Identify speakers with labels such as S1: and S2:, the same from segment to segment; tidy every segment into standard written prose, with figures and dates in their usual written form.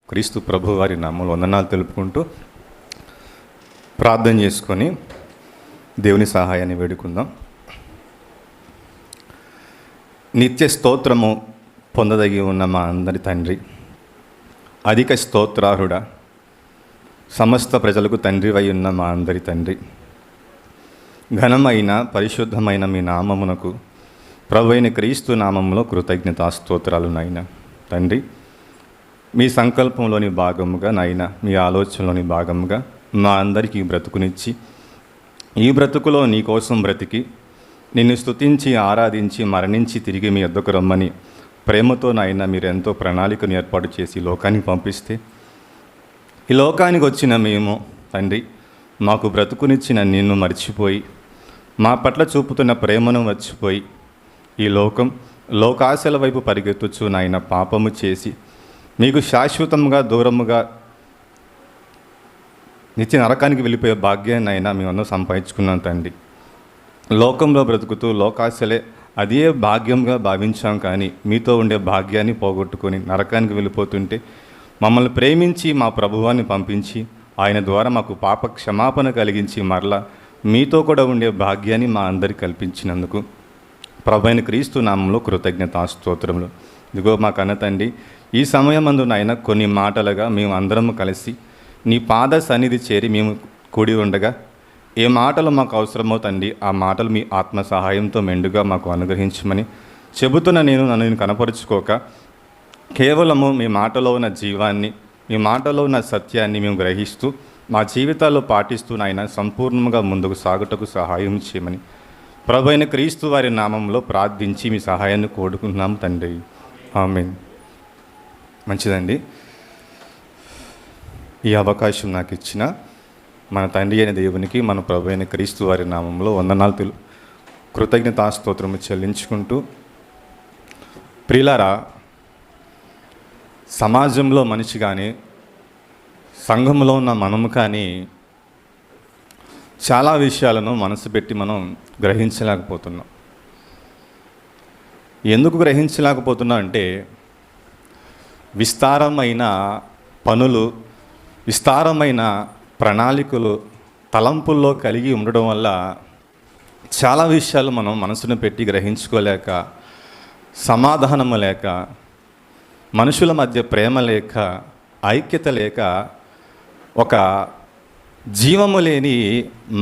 S1: క్రీస్తు ప్రభు వారి నామములో వందనాలు తెలుపుకుంటూ ప్రార్థన చేసుకొని దేవుని సహాయాన్ని వేడుకుందాం. నిత్య స్తోత్రము పొందదగి ఉన్న మా అందరి తండ్రి, అధిక స్తోత్రార్హుడా, సమస్త ప్రజలకు తండ్రివై ఉన్న మా అందరి తండ్రి, ఘనమైన పరిశుద్ధమైన మీ నామమునకు ప్రభువైన క్రీస్తు నామములో కృతజ్ఞతా స్తోత్రాలు నాయన. తండ్రి, మీ సంకల్పంలోని భాగముగా నాయన, మీ ఆలోచనలోని భాగముగా మా అందరికీ బ్రతుకునిచ్చి, ఈ బ్రతుకులో నీ కోసం బ్రతికి నిన్ను స్తుతించి ఆరాధించి మరణించి తిరిగి మీ వద్దకు రమ్మని ప్రేమతో నాయన మీరు ఎంతో ప్రణాళికను ఏర్పాటు చేసి లోకానికి పంపిస్తే, ఈ లోకానికి వచ్చిన మేము తండ్రి మాకు బ్రతుకునిచ్చిన నిన్ను మర్చిపోయి మా పట్ల చూపుతున్న ప్రేమను మర్చిపోయి ఈ లోకాశల వైపు పరిగెత్తుచు నాయన పాపము చేసి మీకు శాశ్వతంగా దూరముగా నిత్య నరకానికి వెళ్ళిపోయే భాగ్యాన్ని అయినా మేమందరం సంపాదించుకున్నాం తండ్రి. లోకంలో బ్రతుకుతూ లోకాశలే అదే భాగ్యంగా భావించాం, కానీ మీతో ఉండే భాగ్యాన్ని పోగొట్టుకొని నరకానికి వెళ్ళిపోతుంటే మమ్మల్ని ప్రేమించి మా ప్రభువాన్ని పంపించి ఆయన ద్వారా మాకు పాప క్షమాపణ కలిగించి మరలా మీతో కూడా ఉండే భాగ్యాన్ని మా అందరికి కల్పించినందుకు ప్రభువైన క్రీస్తు నామంలో కృతజ్ఞతా స్తోత్రములు. ఇదిగో మా కన్న తండ్రి, ఈ సమయమందు నాయన కొన్ని మాటలుగా మేము అందరము కలిసి నీ పాద సన్నిధి చేరి మేము కూడి ఉండగా ఏ మాటలు మాకు అవసరమో తండ్రి, ఆ మాటలు మీ ఆత్మ సహాయంతో మెండుగా మాకు అనుగ్రహించమని చెబుతున్న నన్ను కనపరుచుకోక కేవలము మీ మాటలో ఉన్న జీవాన్ని, మీ మాటలో ఉన్న సత్యాన్ని మేము గ్రహిస్తూ మా జీవితాల్లో పాటిస్తూ నాయన సంపూర్ణంగా ముందుకు సాగుటకు సహాయం చేయమని ప్రభువైన క్రీస్తు వారి నామంలో ప్రార్థించి మీ సహాయాన్ని కోరుకుంటున్నాం తండ్రి. ఆమేన్. మంచిదండి. ఈ అవకాశం నాకు ఇచ్చిన మన తండ్రి అయిన దేవునికి, మన ప్రభు అయిన క్రీస్తు వారి నామంలో వందనాలు కృతజ్ఞతాస్తోత్రము చెల్లించుకుంటూ, ప్రియులారా, సమాజంలో మనిషి కానీ సంఘంలో ఉన్న మనము కానీ చాలా విషయాలను మనసు పెట్టి మనం గ్రహించలేకపోతున్నాం. ఎందుకు గ్రహించలేకపోతున్నాం అంటే, విస్తారమైన పనులు, విస్తారమైన ప్రణాళికలు తలంపుల్లో కలిగి ఉండడం వల్ల చాలా విషయాలు మనం మనసును పెట్టి గ్రహించుకోలేక, సమాధానము లేక, మనుషుల మధ్య ప్రేమ లేక, ఐక్యత లేక ఒక జీవము లేని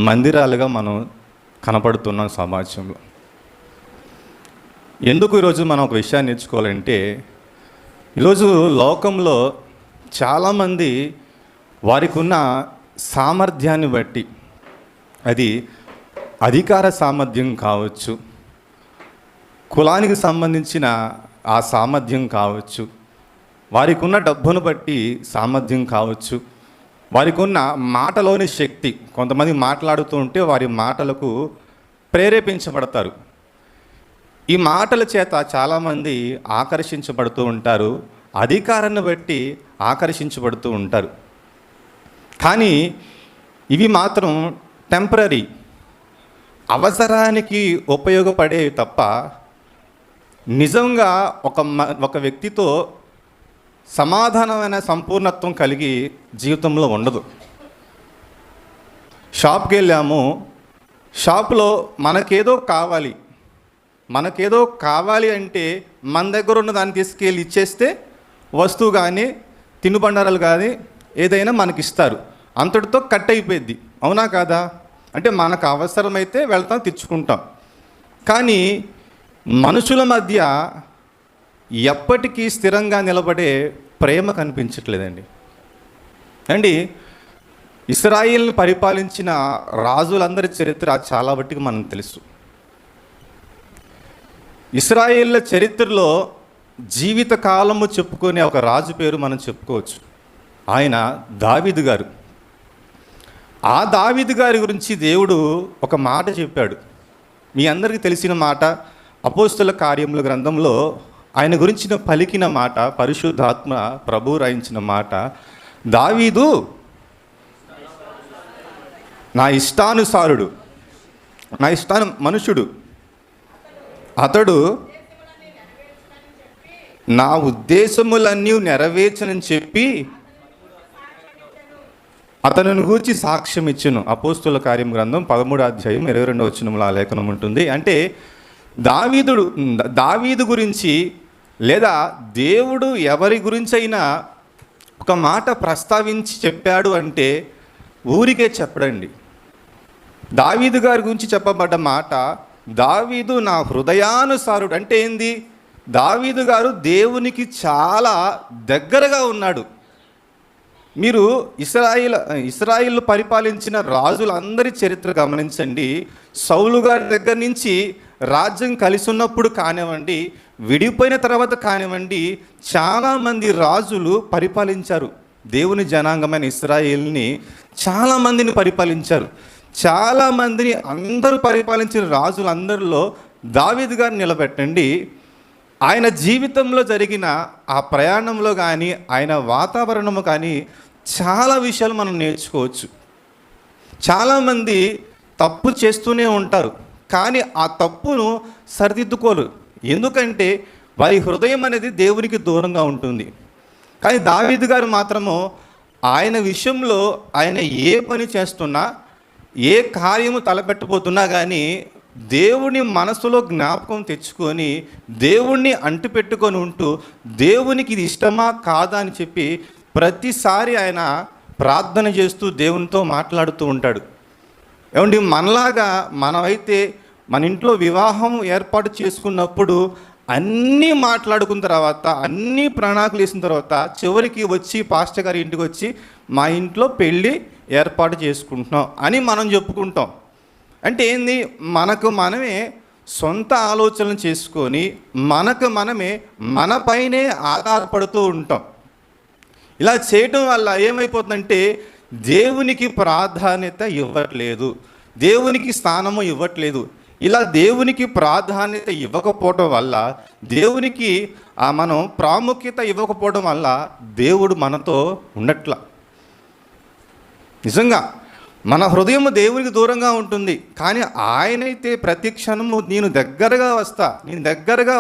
S1: మందిరాలుగా మనం కనపడుతున్నాం సమాజంలో. ఎందుకు ఈరోజు మనం ఒక విషయాన్ని నేర్చుకోవాలంటే, ఈరోజు లోకంలో చాలామంది వారికి ఉన్న సామర్థ్యాన్ని బట్టి, అది అధికార సామర్థ్యం కావచ్చు, కులానికి సంబంధించిన ఆ సామర్థ్యం కావచ్చు, వారికి ఉన్న డబ్బును బట్టి సామర్థ్యం కావచ్చు, వారికి ఉన్న మాటలోని శక్తి. కొంతమంది మాట్లాడుతూ ఉంటే వారి మాటలకు ప్రేరేపించబడతారు. ఈ మాటల చేత చాలామంది ఆకర్షించబడుతూ ఉంటారు, అధికారాన్ని బట్టి ఆకర్షించబడుతూ ఉంటారు. కానీ ఇవి మాత్రం టెంపరరీ, అవసరానికి ఉపయోగపడేవి తప్ప నిజంగా ఒక వ్యక్తితో సమాధానమైన సంపూర్ణత్వం కలిగి జీవితంలో ఉండదు. షాప్కి వెళ్ళాము, షాపులో మనకేదో కావాలి అంటే మన దగ్గర ఉన్న దాన్ని తీసుకెళ్ళి ఇచ్చేస్తే వస్తువు కానీ తినుబండారాలు కానీ ఏదైనా మనకిస్తారు, అంతటితో కట్ అయిపోయింది. అవునా కాదా? అంటే మనకు అవసరమైతే వెళ్తాం, తెచ్చుకుంటాం. కానీ మనుషుల మధ్య ఎప్పటికీ స్థిరంగా నిలబడే ప్రేమ కనిపించట్లేదండి. అండి, ఇశ్రాయేల్ని పరిపాలించిన రాజులందరి చరిత్ర చాలా బట్టికి మనకు తెలుసు. ఇశ్రాయేళ్ల చరిత్రలో జీవితకాలము చెప్పుకునే ఒక రాజు పేరు మనం చెప్పుకోవచ్చు. ఆయన దావీదు గారు. ఆ దావీదు గారి గురించి దేవుడు ఒక మాట చెప్పాడు. మీ అందరికీ తెలిసిన మాట, అపోస్తల కార్యముల గ్రంథంలో ఆయన గురించిన పలికిన మాట, పరిశుద్ధాత్మ ప్రభువు రాయించిన మాట, దావీదు నా ఇష్టానుసారుడు, మనుషుడు, అతడు నా ఉద్దేశములన్నీ నెరవేర్చనని చెప్పి అతనిని గూర్చి సాక్ష్యం ఇచ్చును. అపోస్తుల కార్యం గ్రంథం 13 ఆ లేఖనం ఉంటుంది. అంటే దావీదు గురించి లేదా దేవుడు ఎవరి గురించి అయినా ఒక మాట ప్రస్తావించి చెప్పాడు అంటే ఊరికే చెప్పడండి. దావీదు గారి గురించి చెప్పబడ్డ మాట, దావీదు నా హృదయానుసారుడు. అంటే ఏంది? దావీదు గారు దేవునికి చాలా దగ్గరగా ఉన్నాడు. మీరు ఇస్రాయిల్ పరిపాలించిన రాజులందరి చరిత్ర గమనించండి. సౌలు గారి దగ్గర నుంచి రాజ్యం కలిసి ఉన్నప్పుడు కానివ్వండి, విడిపోయిన తర్వాత కానివ్వండి, చాలామంది రాజులు పరిపాలించారు. దేవుని జనాంగమైన ఇస్రాయేల్ని చాలామందిని పరిపాలించారు. చాలామందిని అందరూ పరిపాలించిన రాజులందరిలో దావీదు గారిని నిలబెట్టండి. ఆయన జీవితంలో జరిగిన ఆ ప్రయాణంలో కానీ, ఆయన వాతావరణము కానీ చాలా విషయాలు మనం నేర్చుకోవచ్చు. చాలామంది తప్పు చేస్తూనే ఉంటారు, కానీ ఆ తప్పును సరిదిద్దుకోరు. ఎందుకంటే వారి హృదయం అనేది దేవునికి దూరంగా ఉంటుంది. కానీ దావీదు గారు మాత్రము ఆయన విషయంలో ఆయన ఏ పని చేస్తున్నా, ఏ కార్యము తలపెట్టబోతున్నా కానీ దేవుని మనసులో జ్ఞాపకం తెచ్చుకొని దేవుణ్ణి అంటిపెట్టుకొని ఉంటూ దేవునికి ఇది ఇష్టమా కాదా అని చెప్పి ప్రతిసారి ఆయన ప్రార్థన చేస్తూ దేవునితో మాట్లాడుతూ ఉంటాడు. ఏమండి, మనలాగా మనమైతే మన ఇంట్లో వివాహం ఏర్పాటు చేసుకున్నప్పుడు అన్నీ మాట్లాడుకున్న తర్వాత, అన్నీ ప్రణాళికలు వేసిన తర్వాత చివరికి వచ్చి పాస్టర్ గారి ఇంటికి వచ్చి మా ఇంట్లో పెళ్ళి ఏర్పాటు చేసుకుంటున్నాం అని మనం చెప్పుకుంటాం. అంటే ఏంది? మనకు మనమే సొంత ఆలోచనలు చేసుకొని మనకు మనమే మన పైనే ఆధారపడుతూ ఉంటాం. ఇలా చేయటం వల్ల ఏమైపోతుందంటే దేవునికి ప్రాధాన్యత ఇవ్వట్లేదు, దేవునికి స్థానము ఇవ్వట్లేదు. ఇలా దేవునికి ప్రాధాన్యత ఇవ్వకపోవడం వల్ల, దేవునికి మనం ప్రాముఖ్యత ఇవ్వకపోవడం వల్ల దేవుడు మనతో ఉండట్లా. నిజంగా మన హృదయం దేవునికి దూరంగా ఉంటుంది, కానీ ఆయనైతే ప్రతి క్షణము నేను దగ్గరగా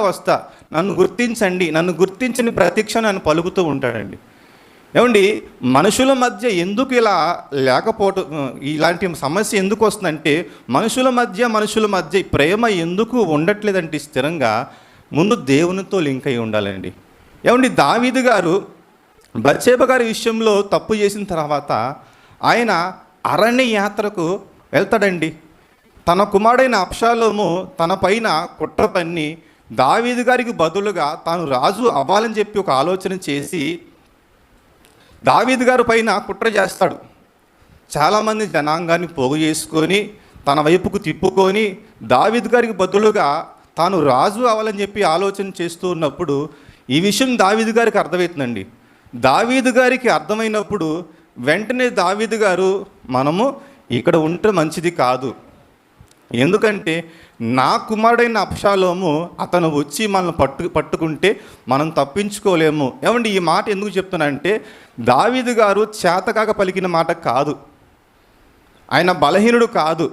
S1: వస్తా, నన్ను గుర్తించండి, నన్ను గుర్తించని ప్రతి క్షణం నన్ను పలుకుతూ ఉంటాడండి. ఏమండి, మనుషుల మధ్య ఎందుకు ఇలా లేకపోవటం, ఇలాంటి సమస్య ఎందుకు వస్తుందంటే మనుషుల మధ్య ప్రేమ ఎందుకు ఉండట్లేదంటే స్థిరంగా ముందు దేవునితో లింక్ అయి ఉండాలండి. ఏమండి, దావీదు గారు బత్షెబ గారి విషయంలో తప్పు చేసిన తర్వాత ఆయన అరణ్య యాత్రకు వెళ్తాడండి. తన కుమారుడైన అబ్షాలోము తన పైన కుట్ర పన్ని దావీదు గారికి బదులుగా తాను రాజు అవ్వాలని చెప్పి ఒక ఆలోచన చేసి దావీదు గారి పైన కుట్ర చేస్తాడు. చాలామంది జనాంగాన్ని పోగు చేసుకొని తన వైపుకు తిప్పుకొని దావీదు గారికి బదులుగా తాను రాజు అవ్వాలని చెప్పి ఆలోచన చేస్తూ ఉన్నప్పుడు ఈ విషయం దావీదు గారికి అర్థమవుతుందండి. దావీదు గారికి అర్థమైనప్పుడు వెంటనే దావీదు గారు మనము ఇక్కడ ఉంటే మంచిది కాదు, ఎందుకంటే నా కుమారుడైన అబ్షాలోము అతను వచ్చి మనల్ని పట్టుకుంటే మనం తప్పించుకోలేము. ఏమండి, ఈ మాట ఎందుకు చెప్తున్నానంటే దావీదు గారు చేతకాక పలికిన మాట కాదు, ఆయన బలహీనుడు కాదు.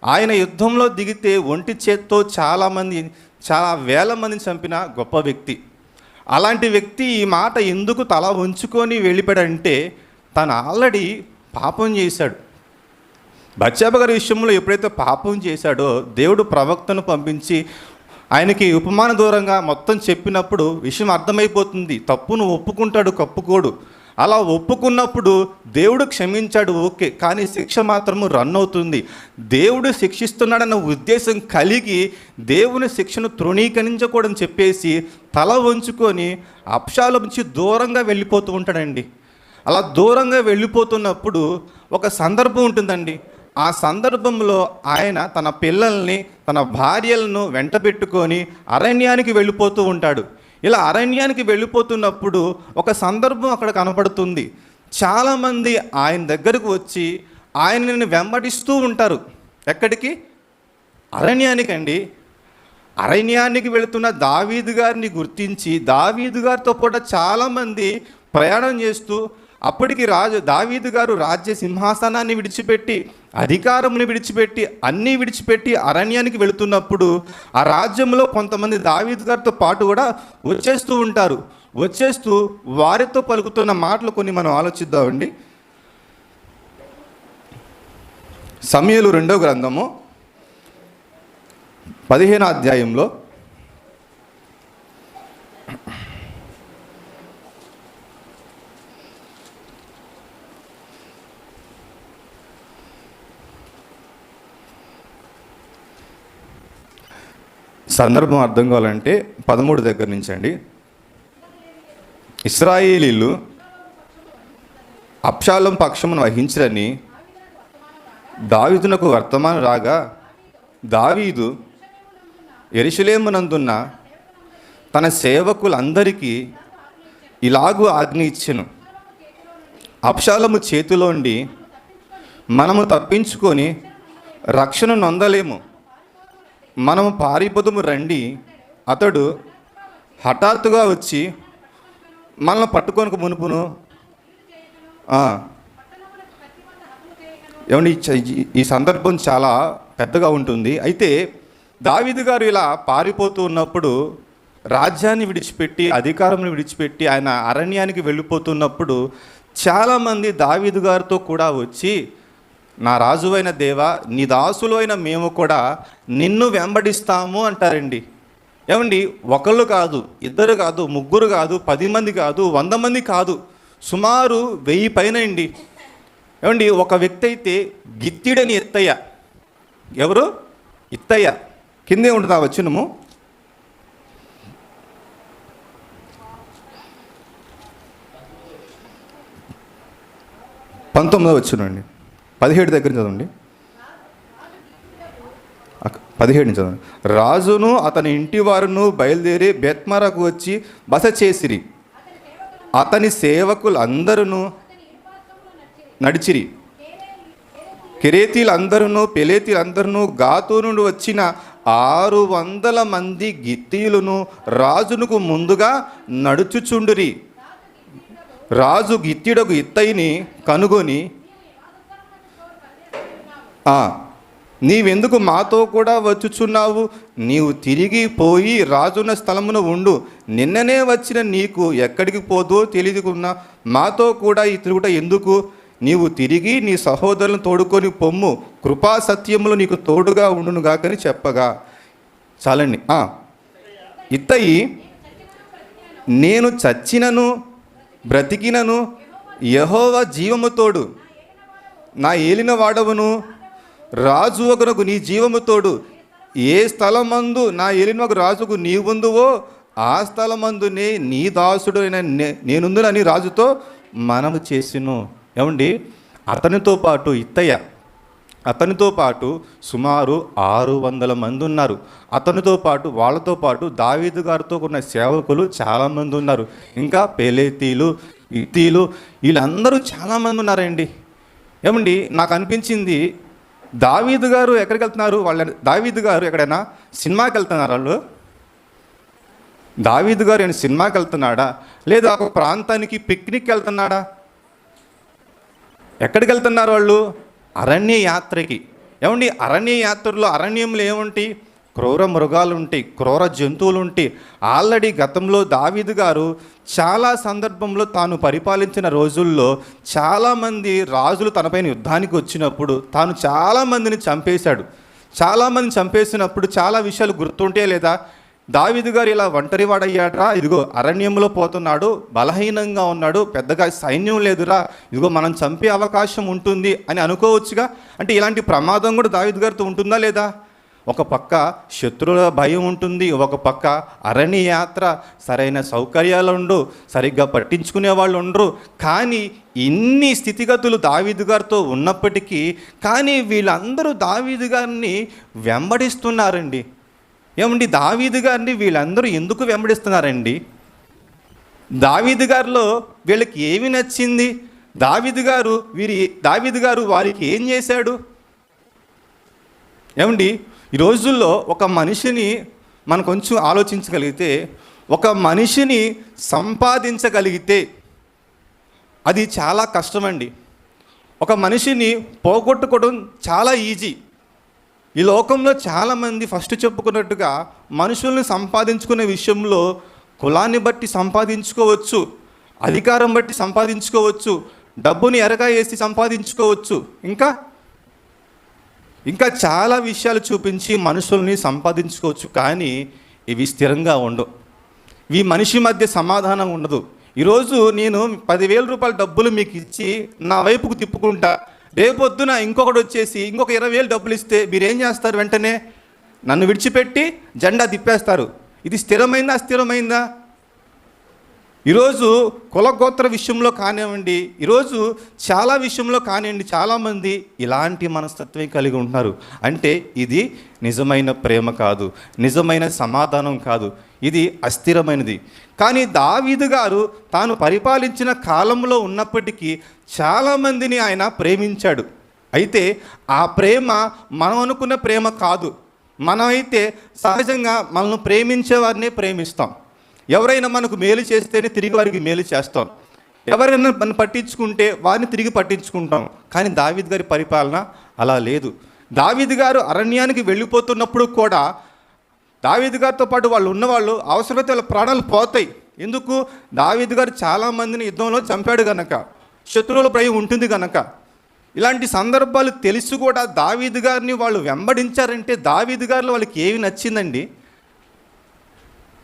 S1: ఆయన యుద్ధంలో దిగితే ఒంటి చేత్తో చాలా వేల మందిని చంపిన గొప్ప వ్యక్తి. అలాంటి వ్యక్తి ఈ మాట ఎందుకు తల ఉంచుకొని వెళ్ళిపోయాడంటే తను ఆల్రెడీ పాపం చేశాడు. బత్షెబ గారి విషయంలో ఎప్పుడైతే పాపం చేశాడో దేవుడు ప్రవక్తను పంపించి ఆయనకి ఉపమాన దూరంగా మొత్తం చెప్పినప్పుడు విషయం అర్థమైపోతుంది. తప్పును ఒప్పుకుంటాడు, కప్పుకోడు. అలా ఒప్పుకున్నప్పుడు దేవుడు క్షమించాడు, ఓకే, కానీ శిక్ష మాత్రము రన్ అవుతుంది. దేవుడు శిక్షిస్తున్నాడన్న ఉద్దేశం కలిగి దేవుని శిక్షను తృణీకరించకూడదని చెప్పేసి తల వంచుకొని అబ్షాలోము నుంచి దూరంగా వెళ్ళిపోతూ ఉంటాడండి. అలా దూరంగా వెళ్ళిపోతున్నప్పుడు ఒక సందర్భం ఉంటుందండి. ఆ సందర్భంలో ఆయన తన పిల్లల్ని, తన భార్యలను వెంట పెట్టుకొని అరణ్యానికి వెళ్ళిపోతూ ఉంటాడు. ఇలా అరణ్యానికి వెళ్ళిపోతున్నప్పుడు ఒక సందర్భం అక్కడ కనపడుతుంది. చాలామంది ఆయన దగ్గరకు వచ్చి ఆయనని వెంబడిస్తూ ఉంటారు. ఎక్కడికి? అరణ్యానికి అండి. అరణ్యానికి వెళుతున్న దావీదు గారిని గుర్తించి దావీదు గారితో పాటు చాలామంది ప్రయాణం చేస్తూ అప్పటికి దావీదు గారు రాజ్య సింహాసనాన్ని విడిచిపెట్టి, అధికారంని విడిచిపెట్టి, అన్నీ విడిచిపెట్టి అరణ్యానికి వెళుతున్నప్పుడు ఆ రాజ్యంలో కొంతమంది దావీదు గారితో పాటు కూడా వచ్చేస్తూ ఉంటారు. వచ్చేస్తూ వారితో పలుకుతున్న మాటలు కొన్ని మనం ఆలోచిద్దామండి. సమూయేలు 2వ గ్రంథము 15వ అధ్యాయంలో సందర్భం అర్థం కావాలంటే 13 దగ్గర నుంచి అండి. ఇశ్రాయేలీలు అబ్షాలోం పక్షమును వహించరని దావీదునకు వర్తమానం రాగా, దావీదు యెరూషలేమునందున్న తన సేవకులందరికీ ఇలాగూ ఆజ్ఞ ఇచ్చెను, అబ్షాలోము చేతిలోండి మనము తప్పించుకొని రక్షణ నొందలేము, మనము పారిపోదుము రండి. అతడు హఠాత్తుగా వచ్చి మనల్ని పట్టుకొనక మునుపును ఏమండి, ఈ సందర్భం చాలా పెద్దగా ఉంటుంది. అయితే దావీదు గారు ఇలా పారిపోతూ ఉన్నప్పుడు, రాజ్యాన్ని విడిచిపెట్టి, అధికారాన్ని విడిచిపెట్టి ఆయన అరణ్యానికి వెళ్ళిపోతున్నప్పుడు చాలామంది దావీదు గారితో కూడా వచ్చి, నా రాజువైన దేవా, నీ దాసులు అయిన మేము కూడా నిన్ను వెంబడిస్తాము అంటారండి. ఏమండి, ఒకళ్ళు కాదు, ఇద్దరు కాదు, ముగ్గురు కాదు, 10 మంది కాదు, 100 మంది కాదు, సుమారు 1000 పైన అండి. ఏమండి, ఒక వ్యక్తి అయితే గిత్తిడని ఇత్తయ్య. ఎవరు? ఇత్తయ్య. కిందే ఉంటుంది ఆ వచనము. 19వ వచనం అండి. 17 దగ్గర చదవండి. 17 నుంచి చదవండి. రాజును అతని ఇంటి వారును బయలుదేరి బెత్మరకు వచ్చి బస చేసిరి. అతని సేవకులు అందరూ నడిచిరి. కెరేతీలందరూ పెలేతీలందరూ గాతు నుండి వచ్చిన 600 మంది గిత్తీయులను రాజునకు ముందుగా నడుచుచుండిరి. రాజు గిత్తీయుడకు ఇత్తయిని కనుగొని, నీవెందుకు మాతో కూడా వచ్చుచున్నావు? నీవు తిరిగి పోయి రాజున్న స్థలమున ఉండు. నిన్ననే వచ్చిన నీకు ఎక్కడికి పోదో తెలియకున్నా మాతో కూడా ఈ తిరుగుట ఎందుకు? నీవు తిరిగి నీ సహోదరులను తోడుకొని పొమ్ము, కృపా సత్యములు నీకు తోడుగా ఉండునుగాకని చెప్పగా. చాలండి. ఇత్తయి, నేను చచ్చినను బ్రతికినను యెహోవా జీవము తోడు, నా ఏలిన వాడవును, రాజు ఒకనకు నీ జీవము తోడు. ఏ స్థలమందు నా ఏలినకు రాజుకు నీవుందువో ఆ స్థలమందునే నీ దాసుడు నేనుందునని రాజుతో మనము చేసిను. ఏమండి, అతనితో పాటు ఇత్తయ్య, అతనితో పాటు సుమారు 600 మంది ఉన్నారు. అతనితో పాటు వాళ్ళతో పాటు దావీదు గారితో ఉన్న సేవకులు చాలామంది ఉన్నారు. ఇంకా పెలేతీలు, ఇత్తీలు, వీళ్ళందరూ చాలామంది ఉన్నారండి. ఏమండి, నాకు అనిపించింది, దావీదు గారు ఎక్కడికి వెళ్తున్నారు? దావీదు గారు ఎక్కడైనా సినిమాకి వెళ్తున్నారు? వాళ్ళు దావీదు గారు ఏమైనా సినిమాకి వెళ్తున్నాడా, లేదా ఒక ప్రాంతానికి పిక్నిక్ వెళ్తున్నాడా? ఎక్కడికి వెళ్తున్నారు వాళ్ళు? అరణ్య యాత్రకి. ఏమండి, అరణ్య యాత్రలో అరణ్యంలో ఏముంటాయి? క్రూర మృగాలు ఉంటాయి, క్రూర జంతువులు ఉంటాయి. ఆల్రెడీ గతంలో దావీదు గారు చాలా సందర్భంలో తాను పరిపాలించిన రోజుల్లో చాలామంది రాజులు తనపైన యుద్ధానికి వచ్చినప్పుడు తాను చాలామందిని చంపేశాడు. చాలామందిని చంపేసినప్పుడు చాలా విషయాలు గుర్తుంటే లేదా? దావీదు గారు ఇలా ఒంటరివాడయ్యాడ్రా, ఇదిగో అరణ్యంలో పోతున్నాడు, బలహీనంగా ఉన్నాడు, పెద్దగా సైన్యం లేదురా, ఇదిగో మనం చంపే అవకాశం ఉంటుంది అని అనుకోవచ్చుగా. అంటే ఇలాంటి ప్రమాదం కూడా దావీదు గారితో ఉంటుందా లేదా? ఒక పక్క శత్రువుల భయం ఉంటుంది, ఒక పక్క అరణ్య యాత్ర, సరైన సౌకర్యాలు ఉండవు, సరిగ్గా పట్టించుకునే వాళ్ళు ఉండరు. కానీ ఇన్ని స్థితిగతులు దావీదు గారితో ఉన్నప్పటికీ కానీ వీళ్ళందరూ దావీదు గారిని వెంబడిస్తున్నారండి. ఏమండి, దావీదు గారిని వీళ్ళందరూ ఎందుకు వెంబడిస్తున్నారండి? దావీదు గారిలో వీళ్ళకి ఏమి నచ్చింది? దావీదు గారు వారికి ఏం చేశాడు? ఏమండి, ఈ రోజుల్లో ఒక మనిషిని మనం కొంచెం ఆలోచించగలిగితే, ఒక మనిషిని సంపాదించగలిగితే,
S2: అది చాలా కష్టమండి. ఒక మనిషిని పోగొట్టుకోవడం చాలా ఈజీ. ఈ లోకంలో చాలామంది ఫస్ట్ చెప్పుకున్నట్టుగా మనుషుల్ని సంపాదించుకునే విషయంలో కులాన్ని బట్టి సంపాదించుకోవచ్చు, అధికారం బట్టి సంపాదించుకోవచ్చు, డబ్బుని ఎరగా వేసి సంపాదించుకోవచ్చు, ఇంకా చాలా విషయాలు చూపించి మనుషుల్ని సంపాదించుకోవచ్చు. కానీ ఇవి స్థిరంగా ఉండవు. ఇవి మనిషి మధ్య సమాధానం ఉండదు. ఈరోజు నేను 10,000 రూపాయల డబ్బులు మీకు ఇచ్చి నా వైపుకు తిప్పుకుంటా, రేపొద్దున ఇంకొకటి వచ్చేసి ఇంకొక 20,000 డబ్బులు ఇస్తే మీరేం చేస్తారు? వెంటనే నన్ను విడిచిపెట్టి జెండా తిప్పేస్తారు. ఇది స్థిరమైందా అస్థిరమైందా? ఈరోజు కులగోత్ర విషయంలో కానివ్వండి, ఈరోజు చాలా విషయంలో కానివ్వండి, చాలామంది ఇలాంటి మనస్తత్వం కలిగి ఉంటున్నారు. అంటే ఇది నిజమైన ప్రేమ కాదు, నిజమైన సమాధానం కాదు, ఇది అస్థిరమైనది. కానీ దావీదు గారు తాను పరిపాలించిన కాలంలో ఉన్నప్పటికీ చాలామందిని ఆయన ప్రేమించాడు. అయితే ఆ ప్రేమ మనం అనుకున్న ప్రేమ కాదు. మనమైతే సహజంగా మనల్ని ప్రేమించే వారిని ప్రేమిస్తాం. ఎవరైనా మనకు మేలు చేస్తేనే తిరిగి వారికి మేలు చేస్తాం. ఎవరైనా మనం పట్టించుకుంటే వారిని తిరిగి పట్టించుకుంటాం. కానీ దావీదు గారి పరిపాలన అలా లేదు. దావీదు గారు అరణ్యానికి వెళ్ళిపోతున్నప్పుడు కూడా దావీదు గారితో పాటు వాళ్ళు ఉన్నవాళ్ళు అవసరమైతే వాళ్ళ ప్రాణాలు పోతాయి. ఎందుకు? దావీదు గారు చాలామందిని యుద్ధంలో చంపాడు గనక, శత్రువుల భయం ఉంటుంది గనక. ఇలాంటి సందర్భాలు తెలిసి కూడా దావీదు గారిని వాళ్ళు వెంబడించారంటే దావీదు గారిలో వాళ్ళకి ఏమి నచ్చిందండి?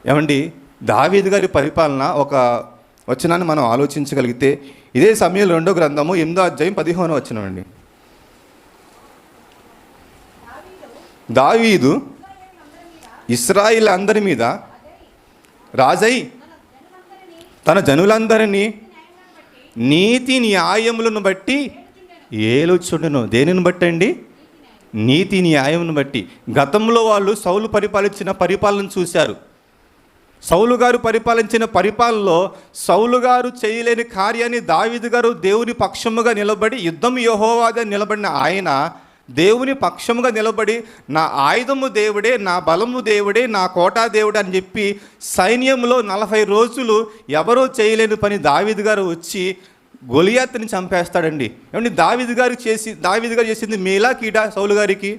S2: ఏమండి, దావీదు గారి పరిపాలన ఒక వచనాన్ని మనం ఆలోచించగలిగితే ఇదే సమయంలో 2వ గ్రంథము 8వ అధ్యాయం 15వ వచనం అండి. దావీదు ఇశ్రాయేలు అందరి మీద రాజై తన జనులందరినీ నీతి న్యాయములను బట్టి ఏలుచుండును. దేనిని బట్టి అండి? నీతి న్యాయమును బట్టి. గతంలో వాళ్ళు సౌలు పరిపాలించిన పరిపాలన చూశారు. సౌలు గారు పరిపాలించిన పరిపాలనలో సౌలు గారు చేయలేని కార్యాన్ని దావీదు గారు దేవుని పక్షముగా నిలబడి, యుద్ధం యెహోవాదే నిలబడిన ఆయన దేవుని పక్షముగా నిలబడి, నా ఆయుధము దేవుడే, నా బలము దేవుడే, నా కోటా దేవుడే అని చెప్పి సైన్యంలో 40 రోజులు ఎవరూ చేయలేని పని దావీదు గారు వచ్చి గొలియాతుని చంపేస్తాడండి. ఏమంటే దావీదు గారు చేసింది మేలా కీడా? సౌలు గారికి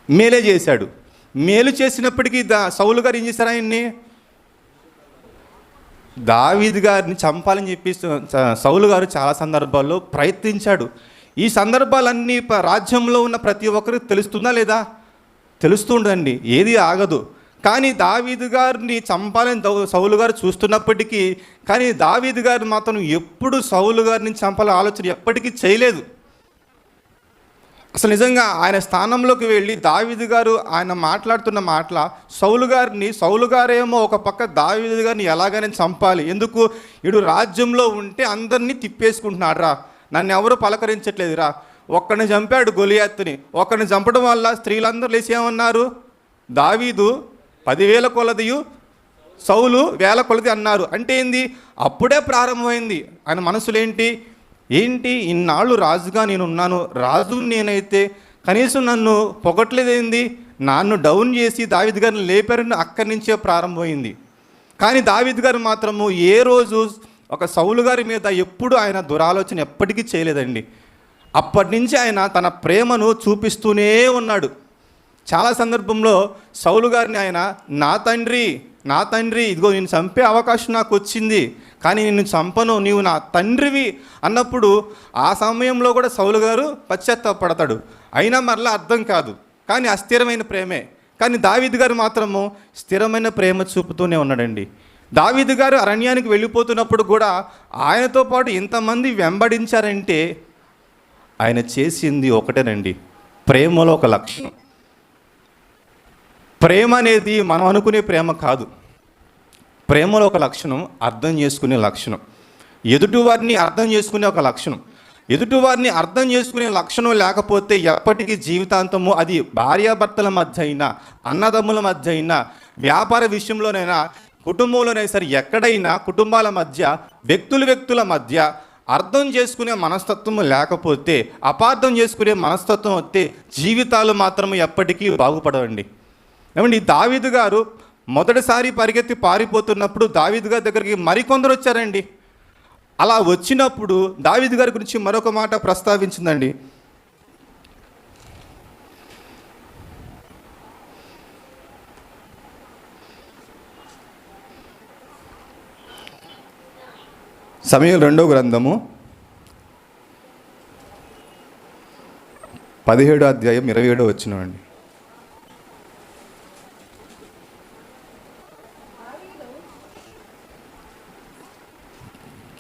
S2: మేలే చేశాడు. మేలు చేసినప్పటికీ సౌలు గారు ఏం చేశారు? ఆయన్ని దావీదు గారిని చంపాలని చెప్పి సౌలు గారు చాలా సందర్భాల్లో ప్రయత్నించాడు. ఈ సందర్భాలన్నీ రాజ్యంలో ఉన్న ప్రతి ఒక్కరికి తెలుస్తుందా లేదా? తెలుస్తుండండి, ఏది ఆగదు. కానీ దావీదు గారిని చంపాలని సౌలు గారు చూస్తున్నప్పటికీ కానీ దావీదు గారు మాత్రం ఎప్పుడు సౌలు గారిని చంపాలని ఆలోచన ఎప్పటికీ చేయలేదు. అసలు నిజంగా ఆయన స్థానంలోకి వెళ్ళి దావీదు గారు ఆయన మాట్లాడుతున్న మాటల సౌలు గారేమో ఒక పక్క దావీదు గారిని ఎలాగైనా చంపాలి, ఎందుకు ఇడు రాజ్యంలో ఉంటే అందరినీ తిప్పేసుకుంటున్నాడు రా, నన్ను ఎవరు పలకరించట్లేదురా, ఒక్కడిని చంపాడు గొలియాతుని. ఒక్కడిని చంపడం వల్ల స్త్రీలందరూ లేచి ఏమన్నారు? దావీదు 10,000 కొలదియు సౌలు 1,000 కొలది అన్నారు. అంటే ఏంది? అప్పుడే ప్రారంభమైంది ఆయన మనసులో. ఏంటి ఇన్నాళ్ళు రాజుగా నేనున్నాను, రాజు నేనైతే కనీసం నన్ను పొగట్లేదేంది, నన్ను డౌన్ చేసి దావీదు గారిని లేపారని అక్కడి నుంచే ప్రారంభమైంది. కానీ దావీదు గారు మాత్రము ఏ రోజు ఒక సౌలు గారి మీద ఎప్పుడు ఆయన దురాలోచన ఎప్పటికీ చేయలేదండి. అప్పటి నుంచి ఆయన తన ప్రేమను చూపిస్తూనే ఉన్నాడు. చాలా సందర్భంలో సౌలు గారిని ఆయన నా తండ్రి ఇదిగో నేను చంపే అవకాశం నాకు వచ్చింది, కానీ నిన్ను చంపను, నీవు నా తండ్రివి అన్నప్పుడు ఆ సమయంలో కూడా సౌలు గారు పశ్చాత్తాపడతాడు. అయినా మరలా అర్థం కాదు, కానీ అస్థిరమైన ప్రేమే. కానీ దావీదు గారు మాత్రము స్థిరమైన ప్రేమ చూపుతూనే ఉన్నాడండి. దావీదు గారు అరణ్యానికి వెళ్ళిపోతున్నప్పుడు కూడా ఆయనతో పాటు ఇంతమంది వెంబడించారంటే ఆయన చేసింది ఒకటేనండి, ప్రేమలో ఒక లక్షణం. ప్రేమ అనేది మనం అనుకునే ప్రేమ కాదు. ప్రేమలో ఒక లక్షణం అర్థం చేసుకునే లక్షణం, ఎదుటివారిని అర్థం చేసుకునే ఒక లక్షణం. ఎదుటివారిని అర్థం చేసుకునే లక్షణం లేకపోతే ఎప్పటికీ జీవితాంతము, అది భార్యాభర్తల మధ్య అయినా, అన్నదమ్ముల మధ్య అయినా, వ్యాపార విషయంలోనైనా, కుటుంబంలోనైనా సరే, ఎక్కడైనా కుటుంబాల మధ్య, వ్యక్తుల మధ్య అర్థం చేసుకునే మనస్తత్వం లేకపోతే, అపార్థం చేసుకునే మనస్తత్వం వస్తే జీవితాలు మాత్రం ఎప్పటికీ బాగుపడవండి. ఏమండి, దావీదు గారు మొదటిసారి పరిగెత్తి పారిపోతున్నప్పుడు దావీదు గారి దగ్గరికి మరికొందరు వచ్చారండి. అలా వచ్చినప్పుడు దావీదు గారి గురించి మరొక మాట ప్రస్తావించిందండి. సమూయేలు 2వ గ్రంథము 17వ అధ్యాయం 27వ వచనం అండి.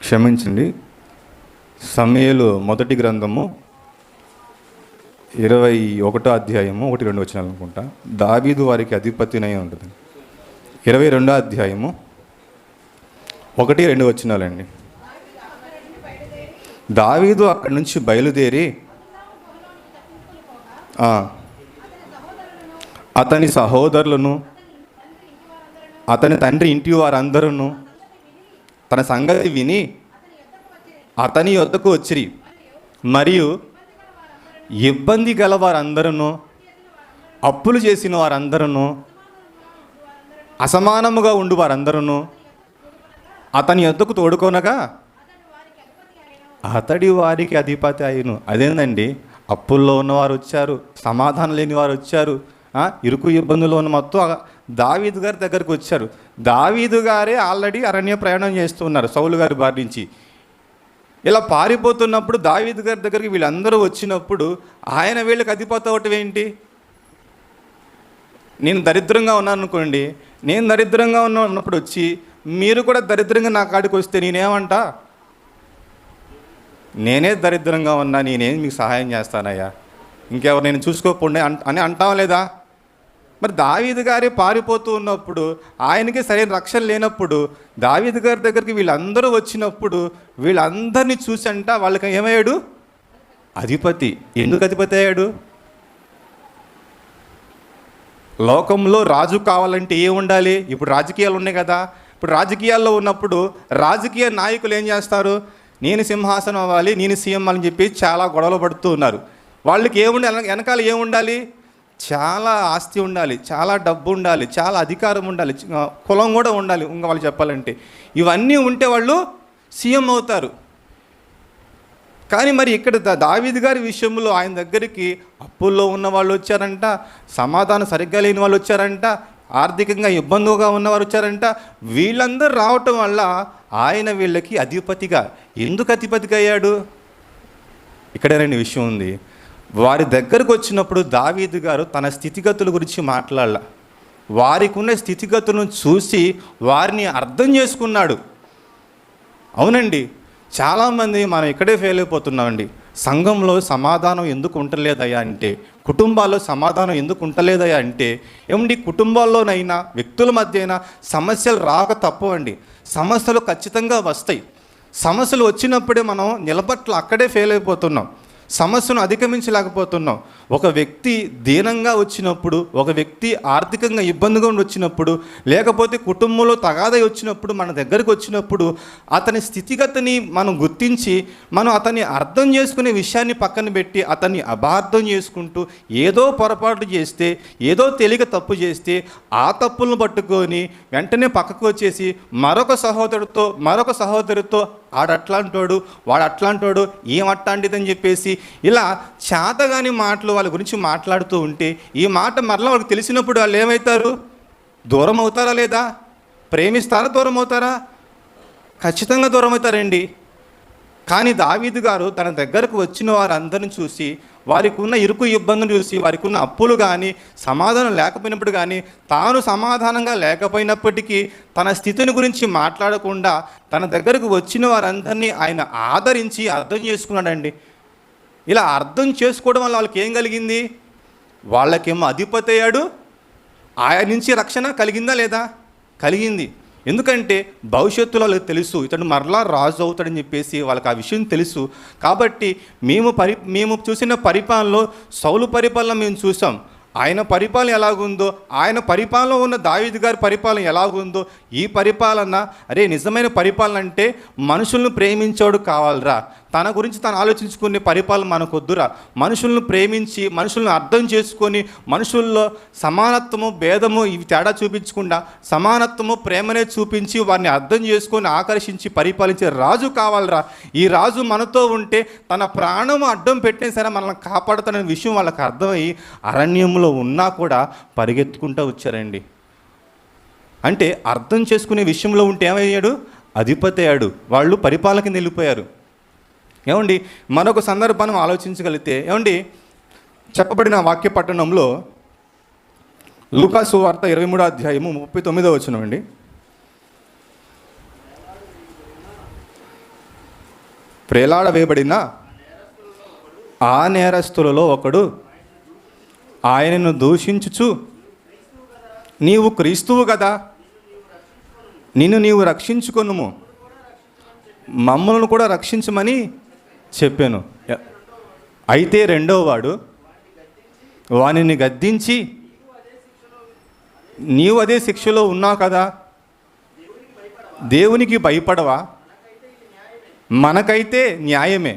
S2: క్షమించండి, సమూయేలు మొదటి గ్రంథము 21వ అధ్యాయము 1-2 వచనాలు అనుకుంటా. దావీదు వారికి అధిపతినై ఉంటుంది. 22వ అధ్యాయము 1-2 వచనాలండి. దావీదు అక్కడి నుంచి బయలుదేరి అతని సహోదరులను అతని తండ్రి ఇంటి వారందరూ తన సంగతి విని అతని యొద్దకు వచ్చిరి. మరియు ఇబ్బంది గల వారందరూ, అప్పులు చేసిన వారందరూ, అసమానముగా ఉండు వారందరూ అతని యొద్దకు తోడుకొనగా అతడి వారికి అధిపతి అయిను. అదేందండి, అప్పుల్లో ఉన్నవారు వచ్చారు, సమాధానం లేని వారు వచ్చారు, ఇరుకు ఇబ్బందులు ఉన్న మొత్తం దావీదు గారి దగ్గరకు వచ్చారు. దావీదు గారే ఆల్రెడీ అరణ్య ప్రయాణం చేస్తున్నారు సౌలు గారి బారి నుంచి. ఇలా పారిపోతున్నప్పుడు దావీదు గారి దగ్గరికి వీళ్ళందరూ వచ్చినప్పుడు ఆయన వీళ్ళకి అధిపతి అవటం ఏంటి? నేను దరిద్రంగా ఉన్నాను అనుకోండి, నేను దరిద్రంగా ఉన్నప్పుడు వచ్చి మీరు కూడా దరిద్రంగా నా కాడికి వస్తే నేనేమంటా? నేనే దరిద్రంగా ఉన్నా, నేనేం మీకు సహాయం చేస్తానయ్యా, ఇంకెవరు నేను చూసుకోకుండా అని అంటాం లేదా? మరి దావీదు గారే పారిపోతూ ఉన్నప్పుడు, ఆయనకి సరైన రక్షణ లేనప్పుడు దావీదు గారి దగ్గరికి వీళ్ళందరూ వచ్చినప్పుడు వీళ్ళందరినీ చూసంట వాళ్ళకి ఏమయ్యాడు? అధిపతి. ఎందుకు అధిపతి అయ్యాడు? లోకంలో రాజు కావాలంటే ఏం ఉండాలి? ఇప్పుడు రాజకీయాలు ఉన్నాయి కదా. ఇప్పుడు రాజకీయాల్లో ఉన్నప్పుడు రాజకీయ నాయకులు ఏం చేస్తారు? నేను సింహాసనం అవ్వాలి, నేను సీఎం అని చెప్పి చాలా గొడవలు పడుతూ ఉన్నారు. వాళ్ళకి ఏముండాలి? వెనకాల ఏముండాలి? చాలా ఆస్తి ఉండాలి, చాలా డబ్బు ఉండాలి, చాలా అధికారం ఉండాలి, కులం కూడా ఉండాలి. ఇంకా వాళ్ళు చెప్పాలంటే ఇవన్నీ ఉంటే వాళ్ళు సీఎం అవుతారు. కానీ మరి ఇక్కడ దావీదు గారి విషయంలో ఆయన దగ్గరికి అప్పుల్లో ఉన్న వాళ్ళు వచ్చారంట, సమాధానం సరిగ్గా లేని వాళ్ళు వచ్చారంట, ఆర్థికంగా ఇబ్బందిగా ఉన్నవారు వచ్చారంట. వీళ్ళందరూ రావటం వల్ల ఆయన వీళ్ళకి అధిపతిగా, ఎందుకు అధిపతిగా అయ్యాడు? ఇక్కడేనండి విషయం ఉంది. వారి దగ్గరకు వచ్చినప్పుడు దావీదు గారు తన స్థితిగతుల గురించి మాట్లాడాల. వారికి ఉన్న స్థితిగతులను చూసి వారిని అర్థం చేసుకున్నాడు. అవునండి, చాలామంది మనం ఇక్కడే ఫెయిల్ అయిపోతున్నామండి. సంఘంలో సమాధానం ఎందుకు ఉండలేదయ్యా అంటే, కుటుంబాల్లో సమాధానం ఎందుకు ఉండలేదయ్యా అంటే, ఏమండి కుటుంబాల్లోనైనా వ్యక్తుల మధ్య అయినా సమస్యలు రాక తప్పవండి. సమస్యలు ఖచ్చితంగా వస్తాయి. సమస్యలు వచ్చినప్పుడే మనం నిలబట్ల అక్కడే ఫెయిల్ అయిపోతున్నాం, సమస్యను అధిగమించలేకపోతున్నాం. ఒక వ్యక్తి దీనంగా వచ్చినప్పుడు, ఒక వ్యక్తి ఆర్థికంగా ఇబ్బందిగా వచ్చినప్పుడు, లేకపోతే కుటుంబంలో తగాదై వచ్చినప్పుడు, మన దగ్గరికి వచ్చినప్పుడు అతని స్థితిగతిని మనం గుర్తించి మనం అతన్ని అర్థం చేసుకునే విషయాన్ని పక్కన పెట్టి అతన్ని అపార్థం చేసుకుంటూ ఏదో పొరపాటు చేస్తే, ఏదో తెలియక తప్పు చేస్తే ఆ తప్పులను పట్టుకొని వెంటనే పక్కకు వచ్చేసి మరొక సహోదరుడితో ఆడట్లాంటోడు, వాడు అట్లాంటోడు, ఏం అట్లాంటిదని చెప్పేసి ఇలా చేతగాని మాటలు వాళ్ళ గురించి మాట్లాడుతూ ఉంటే, ఈ మాట మరలా వాళ్ళకి తెలిసినప్పుడు వాళ్ళు ఏమవుతారు? దూరం అవుతారా లేదా? ప్రేమిస్తారా? దూరం అవుతారా? ఖచ్చితంగా దూరం అవుతారండి. కానీ దావీదు గారు తన దగ్గరకు వచ్చిన వారందరిని చూసి, వారికి ఉన్న ఇరుకు ఇబ్బందులు చూసి, వారికి ఉన్న అప్పులు కానీ సమాధానం లేకపోయినప్పుడు కానీ, తాను సమాధానంగా లేకపోయినప్పటికీ తన స్థితిని గురించి మాట్లాడకుండా తన దగ్గరకు వచ్చిన వారందరినీ ఆయన ఆదరించి అర్థం చేసుకున్నాడండి. ఇలా అర్థం చేసుకోవడం వల్ల వాళ్ళకి ఏం కలిగింది? వాళ్ళకేమో అధిపతి అయ్యాడు, ఆయన నుంచి రక్షణ కలిగిందా లేదా? కలిగింది. ఎందుకంటే భవిష్యత్తులో వాళ్ళకి తెలుసు ఇతడు మరలా రాజు అవుతాడని చెప్పేసి వాళ్ళకి ఆ విషయం తెలుసు. కాబట్టి మేము చూసిన పరిపాలనలో సౌలు పరిపాలన మేము చూసాం. ఆయన పరిపాలన ఎలాగుందో, ఆయన పరిపాలన ఉన్న దావీదు గారి పరిపాలన ఎలాగుందో, ఈ పరిపాలన నిజమైన పరిపాలన అంటే మనుషులను ప్రేమించేవాడు కావాలరా, తన గురించి తను ఆలోచించుకునే పరిపాలన మనకొద్దురా. మనుషులను ప్రేమించి మనుషులను అర్థం చేసుకొని మనుషుల్లో సమానత్వము భేదము ఇవి తేడా చూపించకుండా సమానత్వము ప్రేమనే చూపించి వారిని అర్థం చేసుకొని ఆకర్షించి పరిపాలించే రాజు కావాలరా. ఈ రాజు మనతో ఉంటే తన ప్రాణము అడ్డం పెట్టినా సరే మనల్ని కాపాడుతాననే విషయం వాళ్ళకి అర్థమయ్యి అరణ్యంలో ఉన్నా కూడా పరిగెత్తుకుంటూ వచ్చారండి. అంటే అర్థం చేసుకునే విషయంలో ఉంటే ఏమయ్యాడు? అధిపతి అయ్యాడు. వాళ్ళు పరిపాలనకి వెళ్ళిపోయారు. ఏమండి, మరొక సందర్భాన్ని ఆలోచించగలిగితే ఏమండి, చెప్పబడిన వాక్య పట్టణంలో లూకా సువార్త 23వ అధ్యాయము 39వ వచనం అండి. ప్రేలాడవేయబడిన ఆ నేరస్తులలో ఒకడు ఆయనను దూషించుచు, నీవు క్రీస్తువు కదా, నిన్ను నీవు రక్షించుకొనుము, మమ్మల్ని కూడా రక్షించమని చెప్పాను. అయితే రెండో వాడు వానిని గద్దించి, నీవు అదే శిక్షలో ఉన్నావు కదా, దేవునికి భయపడవా, మనకైతే న్యాయమే.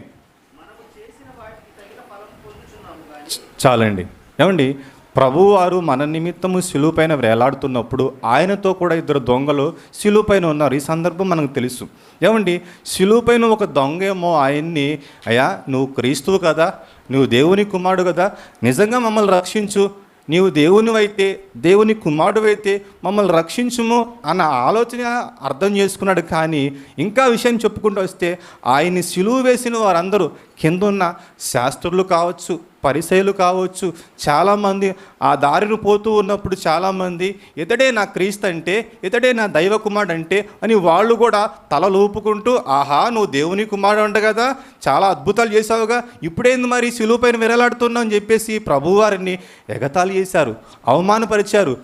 S2: చాలండి. ఏమండి, ప్రభువారు మన నిమిత్తము శిలువ పైన వేలాడుతున్నప్పుడు ఆయనతో కూడా ఇద్దరు దొంగలు శిలువ పైన ఉన్నారు. ఈ సందర్భం మనకు తెలుసు. ఏమండి, శిలువ పైన ఒక దొంగ ఏమో ఆయన్ని, అయ్యా నువ్వు క్రీస్తువు కదా, నువ్వు దేవుని కుమారుడు కదా, నిజంగా మమ్మల్ని రక్షించు, నీవు దేవునివైతే దేవుని కుమారుడువైతే మమ్మల్ని రక్షించుము అన్న ఆలోచన అర్థం చేసుకున్నాడు. కానీ ఇంకా విషయం చెప్పుకుంటూ వస్తే ఆయన్ని సిలువ వేసిన వారందరూ కిందున్న శాస్త్రులు కావచ్చు, పరిసయ్యులు కావచ్చు, చాలామంది ఆ దారిని పోతూ ఉన్నప్పుడు చాలామంది ఇతడే నా క్రీస్తు అంటే, ఇతడే నా దైవ కుమారుడు అంటే అని వాళ్ళు కూడా తలలు ఊపుకుంటూ, ఆహా నువ్వు దేవుని కుమారుడు అంట కదా, చాలా అద్భుతాలు చేసావుగా, ఇప్పుడేంది మరి సిలువ పైన విరలాడుతున్నావు అని చెప్పేసి ప్రభువారిని ఎగతాళి చేశారు, అవమానపరిచారు.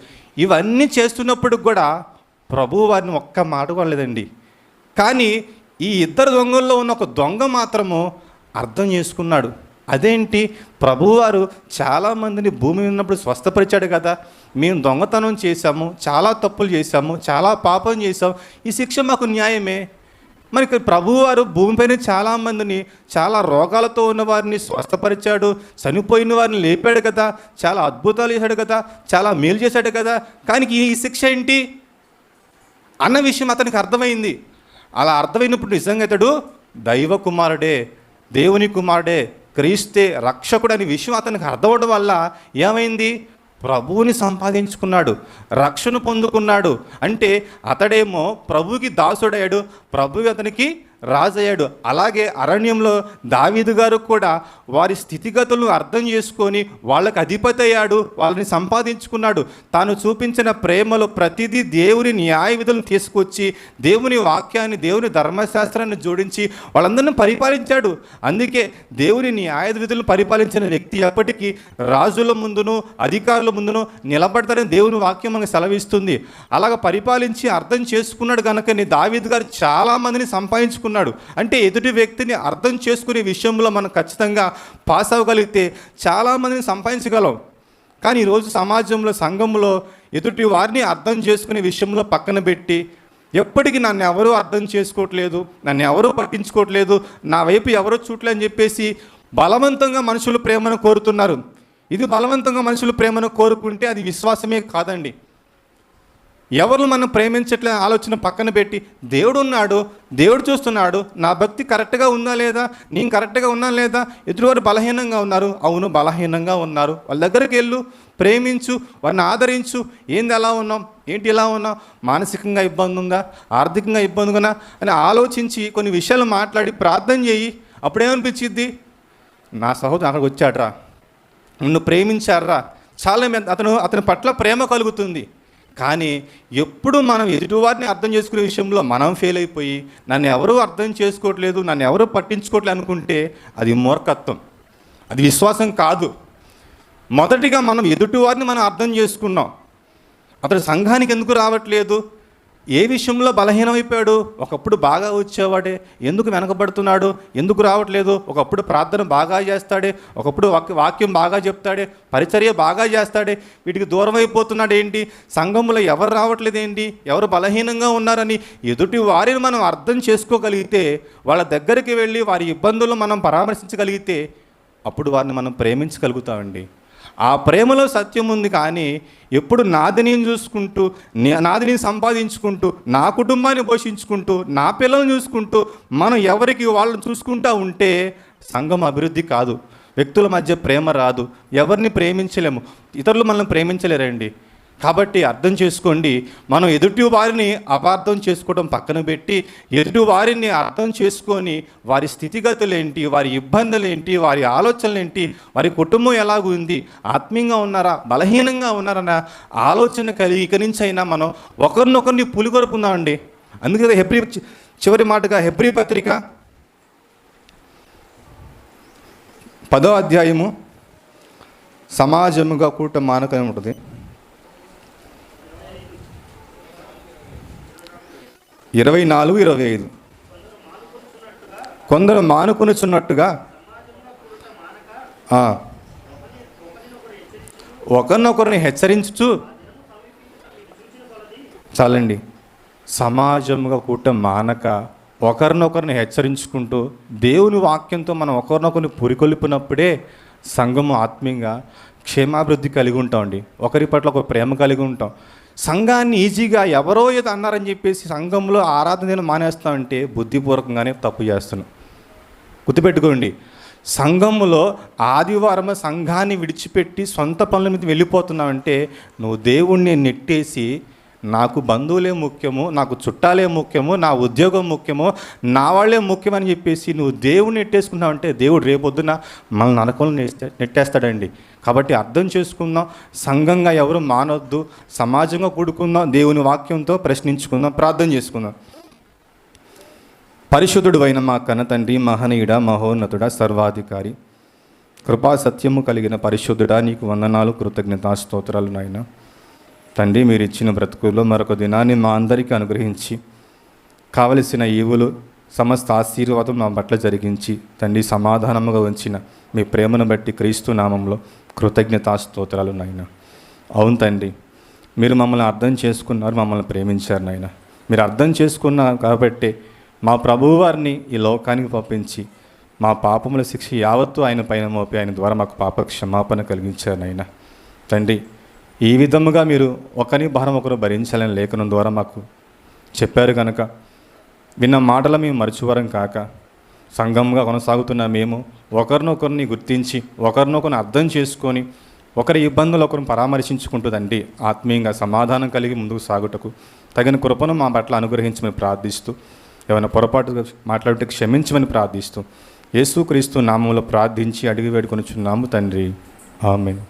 S2: ఇవన్నీ చేస్తున్నప్పుడు కూడా ప్రభువు వారిని ఒక్క మాట కొనలేదండి. కానీ ఈ ఇద్దరు దొంగల్లో ఉన్న ఒక దొంగ మాత్రము అర్థం చేసుకున్నాడు. అదేంటి, ప్రభువారు చాలామందిని భూమి ఉన్నప్పుడు స్వస్థపరిచాడు కదా, మేము దొంగతనం చేశాము, చాలా తప్పులు చేశాము, చాలా పాపం చేశాము, ఈ శిక్ష మాకు న్యాయమే. మరి ప్రభువారు భూమిపైన చాలామందిని చాలా రోగాలతో ఉన్న వారిని స్వస్థపరిచాడు, చనిపోయిన వారిని లేపాడు కదా, చాలా అద్భుతాలు చేశాడు కదా, చాలా మేలు చేశాడు కదా, కానీ ఈ శిక్ష ఏంటి అన్న విషయం అతనికి అర్థమైంది. అలా అర్థమైనప్పుడు నిజంగా ఇతడు దైవ కుమారుడే, దేవుని కుమారుడే, క్రీస్తే రక్షకుడు అనే విషయం అతనికి అర్థమవడం వల్ల ఏమైంది, ప్రభువుని సంపాదించుకున్నాడు, రక్షణ పొందుకున్నాడు. అంటే అతడేమో ప్రభువుకి దాసుడయ్యాడు, ప్రభువు అతనికి రాజయ్యాడు. అలాగే అరణ్యంలో దావీదు గారు కూడా వారి స్థితిగతులను అర్థం చేసుకొని వాళ్ళకి అధిపతి అయ్యాడు, వాళ్ళని సంపాదించుకున్నాడు. తాను చూపించిన ప్రేమలో ప్రతిదీ దేవుని న్యాయ విధులను తీసుకొచ్చి దేవుని వాక్యాన్ని, దేవుని ధర్మశాస్త్రాన్ని జోడించి వాళ్ళందరినీ పరిపాలించాడు. అందుకే దేవుని న్యాయ విధులను పరిపాలించిన వ్యక్తి ఎప్పటికీ రాజుల ముందును అధికారుల ముందును నిలబడతారని దేవుని వాక్యం మనకు సెలవిస్తుంది. అలాగ పరిపాలించి అర్థం చేసుకున్నాడు కనుక దావీదు గారు చాలామందిని సంపాదించుకున్నాడు. అంటే ఎదుటి వ్యక్తిని అర్థం చేసుకునే విషయంలో మనం ఖచ్చితంగా పాస్ అవ్వగలిగితే చాలామందిని సంపాదించగలం. కానీ ఈరోజు సమాజంలో, సంఘంలో ఎదుటి వారిని అర్థం చేసుకునే విషయంలో పక్కన పెట్టి ఎప్పటికీ నన్ను ఎవరూ అర్థం చేసుకోవట్లేదు, నన్ను ఎవరూ పట్టించుకోవట్లేదు, నా వైపు ఎవరో చూడలే అని చెప్పేసి బలవంతంగా మనుషులు ప్రేమను కోరుతున్నారు. ఇది బలవంతంగా మనుషులు ప్రేమను కోరుకుంటే అది విశ్వాసమే కాదండి. ఎవరు మనం ప్రేమించట్లే ఆలోచన పక్కన పెట్టి దేవుడు ఉన్నాడు, దేవుడు చూస్తున్నాడు, నా భక్తి కరెక్ట్గా ఉందా లేదా, నేను కరెక్ట్గా ఉన్నా లేదా, ఎదుటివారు బలహీనంగా ఉన్నారు, అవును బలహీనంగా ఉన్నారు, వాళ్ళ దగ్గరికి వెళ్ళు, ప్రేమించు, వారిని ఆదరించు. ఏంది ఎలా ఉన్నాం, ఏంటి ఇలా ఉన్నాం, మానసికంగా ఇబ్బంది ఉందా, ఆర్థికంగా ఇబ్బంది ఉందా అని ఆలోచించి కొన్ని విషయాలు మాట్లాడి ప్రార్థన చేయి. అప్పుడేమనిపించిద్ది, నా సహోదరు అక్కడికి వచ్చాడ్రా, నిన్ను ప్రేమించాడ్రా, చాలా అతని పట్ల ప్రేమ కలుగుతుంది. కానీ ఎప్పుడు మనం ఎదుటివారిని అర్థం చేసుకునే విషయంలో మనం ఫెయిల్ అయిపోయి నన్ను ఎవరూ అర్థం చేసుకోవట్లేదు, నన్ను ఎవరూ పట్టించుకోవట్లేదు అనుకుంటే అది మూర్ఖత్వం, అది విశ్వాసం కాదు. మొదటిగా మనం ఎదుటివారిని మనం అర్థం చేసుకున్నాం, అతడు సంఘానికి ఎందుకు రావట్లేదు, ఏ విషయంలో బలహీనమైపోయాడు? ఒకప్పుడు బాగా వచ్చేవాడే, ఎందుకు వెనకబడుతున్నాడు? ఎందుకు రావట్లేదు? ఒకప్పుడు ప్రార్థన బాగా చేస్తాడే, ఒకప్పుడు వాక్యం బాగా చెప్తాడే, పరిచర్య బాగా చేస్తాడే, వీటికి దూరం అయిపోతున్నాడు ఏంటి? సంఘంలో ఎవరు రావట్లేదు ఏంటి? ఎవరు బలహీనంగా ఉన్నారని ఎదుటి వారిని మనం అర్థం చేసుకోగలిగితే, వాళ్ళ దగ్గరికి వెళ్ళి వారి ఇబ్బందులను మనం పరామర్శించగలిగితే అప్పుడు వారిని మనం ప్రేమించగలుగుతామండి. ఆ ప్రేమలో సత్యం ఉంది. కానీ ఎప్పుడు నాదిని చూసుకుంటూ, నాదిని సంపాదించుకుంటూ, నా కుటుంబాన్ని పోషించుకుంటూ, నా పిల్లల్ని చూసుకుంటూ, మనం ఎవరికి వాళ్ళని చూసుకుంటూ ఉంటే సంఘం అభివృద్ధి కాదు. వ్యక్తుల మధ్య ప్రేమ రాదు. ఎవరిని ప్రేమించలేము. ఇతరులు మనల్ని ప్రేమించలేరండి. కాబట్టి అర్థం చేసుకోండి, మనం ఎదుటి వారిని అపార్థం చేసుకోవడం పక్కన పెట్టి, ఎదుటి వారిని అర్థం చేసుకొని వారి స్థితిగతులు ఏంటి, వారి ఇబ్బందులు ఏంటి, వారి ఆలోచనలు ఏంటి, వారి కుటుంబం ఎలాగుంది, ఆత్మీయంగా ఉన్నారా, బలహీనంగా ఉన్నారన్న ఆలోచన కలిగి ఇక నుంచి అయినా మనం ఒకరినొకరిని పులిగొరుపుందామండి. అందుకే చివరి మాటగా హెబ్రీ పత్రిక 10వ అధ్యాయము సమాజముగా కూట మానకనే ఉంటుంది. 24-25 కొందరు మానుకొనుచున్నట్టుగా ఒకరినొకరిని హెచ్చరించుచు, చాలండి, సమాజంగా కూటం మానక ఒకరినొకరిని హెచ్చరించుకుంటూ దేవుని వాక్యంతో మనం ఒకరినొకరిని పురికొల్పినప్పుడే సంఘము ఆత్మీయంగా క్షేమాభివృద్ధి కలిగి ఉంటామండి. ఒకరి పట్ల ఒక ప్రేమ కలిగి ఉంటాం. సంఘాన్ని ఈజీగా ఎవరో ఏదో అన్నారని చెప్పేసి సంఘంలో ఆరాధన మానేస్తామంటే బుద్ధిపూర్వకంగానే తప్పు చేస్తున్నాం. గుర్తుపెట్టుకోండి, సంఘంలో ఆదివారం సంఘాన్ని విడిచిపెట్టి సొంత పనుల మీద వెళ్ళిపోతున్నావంటే నువ్వు దేవుణ్ణి నెట్టేసి నాకు బంధువులే ముఖ్యము, నాకు చుట్టాలే ముఖ్యము, నా ఉద్యోగం ముఖ్యము, నా వాళ్ళే ముఖ్యమని చెప్పేసి నువ్వు దేవుణ్ణి నెట్టేసుకున్నావంటే దేవుడు రేపొద్దున మనల్ని నరకంలో నెట్టేస్తాడండి. కాబట్టి అర్థం చేసుకుందాం, సంఘంగా ఎవరు మానొద్దు, సమాజంగా కూడుకుందాం, దేవుని వాక్యంతో ప్రశ్నించుకుందాం, ప్రార్థన చేసుకుందాం. పరిశుద్ధుడు అయిన మా కన్నతండ్రి, మహనీయుడ, మహోన్నతుడ, సర్వాధికారి, కృపా సత్యము కలిగిన పరిశుద్ధుడా, నీకు వందనాలు, కృతజ్ఞతా స్తోత్రాలు నాయన. తండ్రి, మీరు ఇచ్చిన బ్రతుకుల్లో మరొక దినాన్ని మా అందరికీ అనుగ్రహించి కావలసిన ఈవులు సమస్త ఆశీర్వాదం మా పట్ల జరిగించి తండ్రి సమాధానముగా ఉంచిన మీ ప్రేమను బట్టి క్రీస్తు నామంలో కృతజ్ఞతా స్తోత్రాలు నాయన. అవును తండ్రి, మీరు మమ్మల్ని అర్థం చేసుకున్నారు, మమ్మల్ని ప్రేమించారు నాయన. మీరు అర్థం చేసుకున్నారు కాబట్టి మా ప్రభువు వారిని ఈ లోకానికి పంపించి మా పాపముల శిక్ష యావత్తు ఆయన పైన మోపి ఆయన ద్వారా మాకు పాప క్షమాపణ కలిగించారు నాయన. తండ్రి, ఈ విధముగా మీరు ఒకరి భారం ఒకరు భరించాలని లేఖనం ద్వారా మాకు చెప్పారు కనుక విన్న మాటలు మేము మరచివారం కాక సంఘంగా కొనసాగుతున్న మేము ఒకరినొకరిని గుర్తించి ఒకరినొకరిని అర్థం చేసుకొని ఒకరి ఇబ్బందులు ఒకరిని పరామర్శించుకుంటుందండి ఆత్మీయంగా సమాధానం కలిగి ముందుకు సాగుటకు తగిన కృపను మా పట్ల అనుగ్రహించమని ప్రార్థిస్తూ, ఏమైనా పొరపాటు మాట్లాడితే క్షమించమని ప్రార్థిస్తూ యేసుక్రీస్తు నామంలో ప్రార్థించి అడిగి వేడుకొనుచున్నాము తండ్రి. ఆమేన్.